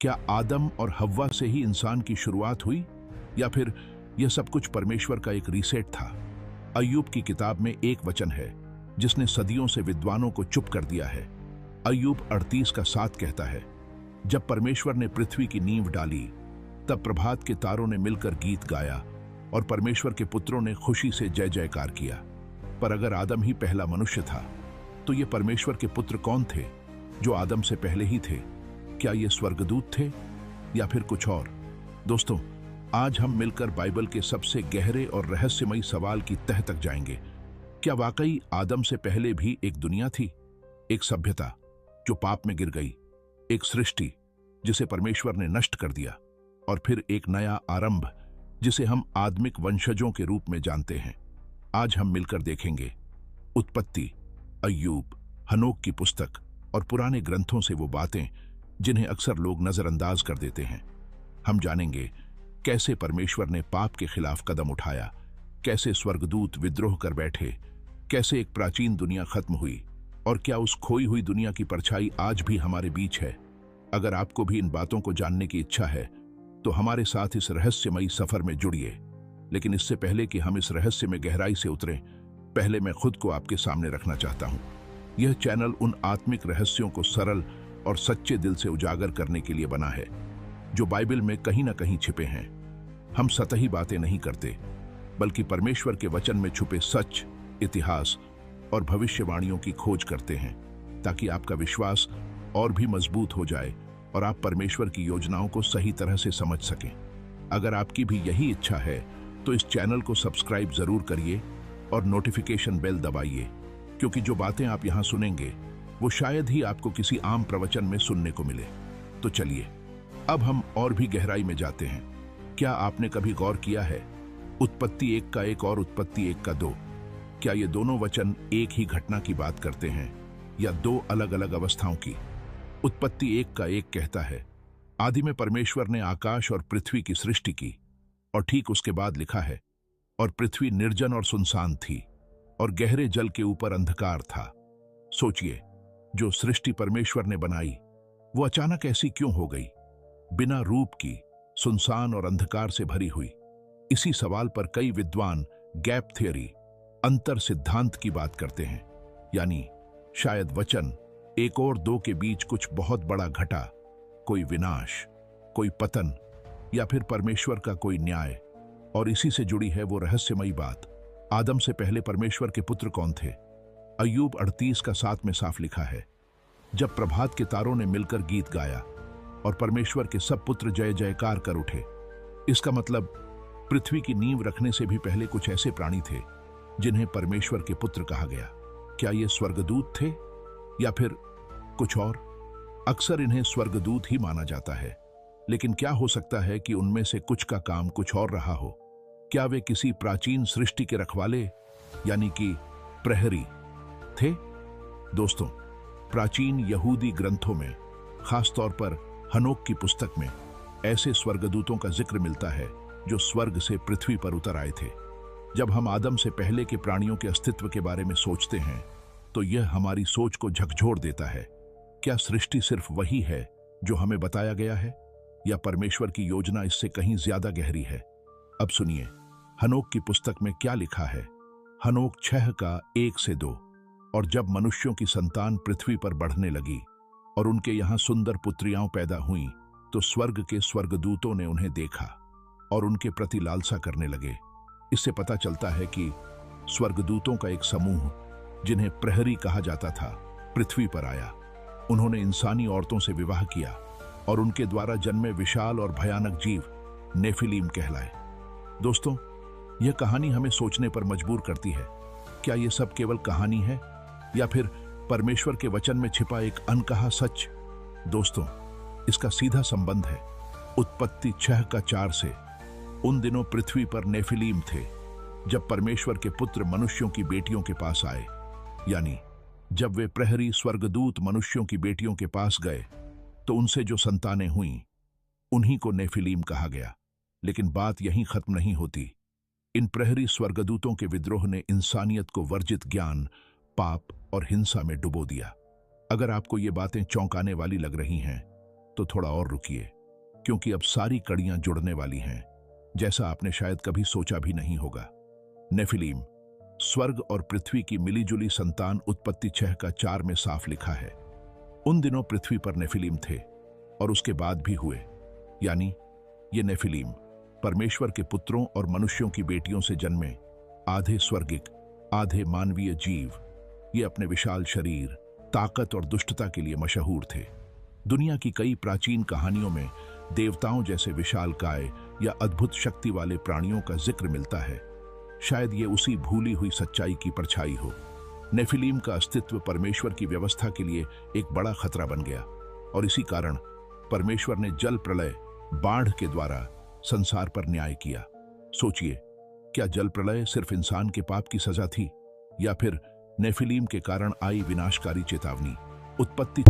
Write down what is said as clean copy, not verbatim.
क्या आदम और हव्वा से ही इंसान की शुरुआत हुई, या फिर यह सब कुछ परमेश्वर का एक रीसेट था? अय्यूब की किताब में एक वचन है जिसने सदियों से विद्वानों को चुप कर दिया है। अय्यूब 38:7 कहता है, जब परमेश्वर ने पृथ्वी की नींव डाली, तब प्रभात के तारों ने मिलकर गीत गाया और परमेश्वर के पुत्रों ने खुशी से जय जयकार किया। पर अगर आदम ही पहला मनुष्य था, तो ये परमेश्वर के पुत्र कौन थे जो आदम से पहले ही थे? क्या ये स्वर्गदूत थे या फिर कुछ और? दोस्तों, आज हम मिलकर बाइबल के सबसे गहरे और रहस्यमयी सवाल की तह तक जाएंगे। क्या वाकई आदम से पहले भी एक दुनिया थी, एक सभ्यता जो पाप में गिर गई, एक सृष्टि जिसे परमेश्वर ने नष्ट कर दिया, और फिर एक नया आरंभ जिसे हम आदमिक वंशजों के रूप में जानते हैं? आज हम मिलकर देखेंगे उत्पत्ति, अय्यूब, हनोक की पुस्तक और पुराने ग्रंथों से वो बातें जिन्हें अक्सर लोग नजरअंदाज कर देते हैं। हम जानेंगे कैसे परमेश्वर ने पाप के खिलाफ कदम उठाया, कैसे स्वर्गदूत विद्रोह कर बैठे, कैसे एक प्राचीन दुनिया खत्म हुई, और क्या उस खोई हुई दुनिया की परछाई आज भी हमारे बीच है। अगर आपको भी इन बातों को जानने की इच्छा है तो हमारे साथ इस रहस्यमयी सफर में जुड़िए। लेकिन इससे पहले कि हम इस रहस्य में गहराई से उतरें, पहले मैं खुद को आपके सामने रखना चाहता हूं। यह चैनल उन आत्मिक रहस्यों को सरल और सच्चे दिल से उजागर करने के लिए बना है जो बाइबल में कहीं ना कहीं छिपे हैं। हम सतही बातें नहीं करते, बल्कि परमेश्वर के वचन में छुपे सच, इतिहास और भविष्यवाणियों की खोज करते हैं, ताकि आपका विश्वास और भी मजबूत हो जाए और आप परमेश्वर की योजनाओं को सही तरह से समझ सकें। अगर आपकी भी यही इच्छा है तो इस चैनल को सब्सक्राइब जरूर करिए और नोटिफिकेशन बेल दबाइए, क्योंकि जो बातें आप यहां सुनेंगे वो शायद ही आपको किसी आम प्रवचन में सुनने को मिले। तो चलिए अब हम और भी गहराई में जाते हैं। क्या आपने कभी गौर किया है, उत्पत्ति 1 का 1 और उत्पत्ति 1 का 2, क्या ये दोनों वचन एक ही घटना की बात करते हैं या दो अलग अलग अवस्थाओं की? उत्पत्ति 1 का 1 कहता है, आदि में परमेश्वर ने आकाश और पृथ्वी की सृष्टि की, और ठीक उसके बाद लिखा है, और पृथ्वी निर्जन और सुनसान थी और गहरे जल के ऊपर अंधकार था। सोचिए, जो सृष्टि परमेश्वर ने बनाई वो अचानक ऐसी क्यों हो गई, बिना रूप की, सुनसान और अंधकार से भरी हुई? इसी सवाल पर कई विद्वान गैप थियरी, अंतर सिद्धांत की बात करते हैं, यानी शायद वचन 1 और 2 के बीच कुछ बहुत बड़ा घटा, कोई विनाश, कोई पतन, या फिर परमेश्वर का कोई न्याय। और इसी से जुड़ी है वो रहस्यमयी बात, आदम से पहले परमेश्वर के पुत्र कौन थे? अय्यूब 38:7 में साफ लिखा है, जब प्रभात के तारों ने मिलकर गीत गाया और परमेश्वर के सब पुत्र जय जयकार कर उठे। इसका मतलब पृथ्वी की नींव रखने से भी पहले कुछ ऐसे प्राणी थे जिन्हें परमेश्वर के पुत्र कहा गया। क्या ये स्वर्गदूत थे या फिर कुछ और? अक्सर इन्हें स्वर्गदूत ही माना जाता है, लेकिन क्या हो सकता है कि उनमें से कुछ का काम कुछ और रहा हो? क्या वे किसी प्राचीन सृष्टि के रखवाले, यानी कि प्रहरी थे? दोस्तों, प्राचीन यहूदी ग्रंथों में, खासतौर पर हनोक की पुस्तक में, ऐसे स्वर्गदूतों का जिक्र मिलता है जो स्वर्ग से पृथ्वी पर उतर आए थे। जब हम आदम से पहले के प्राणियों के अस्तित्व के बारे में सोचते हैं तो यह हमारी सोच को झकझोर देता है। क्या सृष्टि सिर्फ वही है जो हमें बताया गया है, या परमेश्वर की योजना इससे कहीं ज्यादा गहरी है? अब सुनिए, हनोक की पुस्तक में क्या लिखा है। हनोक 6 का 1 से 2, और जब मनुष्यों की संतान पृथ्वी पर बढ़ने लगी और उनके यहाँ सुंदर पुत्रियां पैदा हुईं, तो स्वर्ग के स्वर्गदूतों ने उन्हें देखा और उनके प्रति लालसा करने लगे। इससे पता चलता है कि स्वर्गदूतों का एक समूह, जिन्हें प्रहरी कहा जाता था, पृथ्वी पर आया। उन्होंने इंसानी औरतों से विवाह किया और उनके द्वारा जन्मे विशाल और भयानक जीव नेफिलीम कहलाए। दोस्तों, यह कहानी हमें सोचने पर मजबूर करती है। क्या यह सब केवल कहानी है या फिर परमेश्वर के वचन में छिपा एक अनकहा सच? दोस्तों, इसका सीधा संबंध है उत्पत्ति 6 का 4 से। उन दिनों पृथ्वी पर नेफिलीम थे जब परमेश्वर के पुत्र मनुष्यों की बेटियों के पास आए, यानी जब वे प्रहरी स्वर्गदूत मनुष्यों की बेटियों के पास गए तो उनसे जो संतानें हुईं उन्हीं को नेफिलीम कहा गया। लेकिन बात यहीं खत्म नहीं होती। इन प्रहरी स्वर्गदूतों के विद्रोह ने इंसानियत को वर्जित ज्ञान, पाप और हिंसा में डुबो दिया। अगर आपको ये बातें चौंकाने वाली लग रही हैं तो थोड़ा और रुकिए। क्योंकि अब सारी कड़ियां जुड़ने वाली हैं, जैसा आपने शायद कभी सोचा भी नहीं होगा। नेफिलीम, स्वर्ग और पृथ्वी की मिलीजुली संतान। उत्पत्ति 6:4 में साफ लिखा है, उन दिनों पृथ्वी पर नेफिलीम थे और उसके बाद भी हुए। यानी ये नेफिलीम परमेश्वर के पुत्रों और मनुष्यों की बेटियों से जन्मे आधे स्वर्गिक आधे मानवीय जीव। ये अपने विशाल शरीर, ताकत और दुष्टता के लिए मशहूर थे। दुनिया की कई प्राचीन कहानियों में देवताओं जैसे विशालकाय या अद्भुत शक्ति वाले प्राणियों का जिक्र मिलता है। शायद ये उसी भूली हुई सच्चाई की परछाई हो। नेफिलीम का अस्तित्व परमेश्वर की व्यवस्था के लिए एक बड़ा खतरा बन गया और इसी कारण परमेश्वर ने जल प्रलय, बाढ़ के द्वारा संसार पर न्याय किया। सोचिए, क्या जल प्रलय सिर्फ इंसान के पाप की सजा थी या फिर नेफिलीम के कारण आई विनाशकारी चेतावनी? उत्पत्ति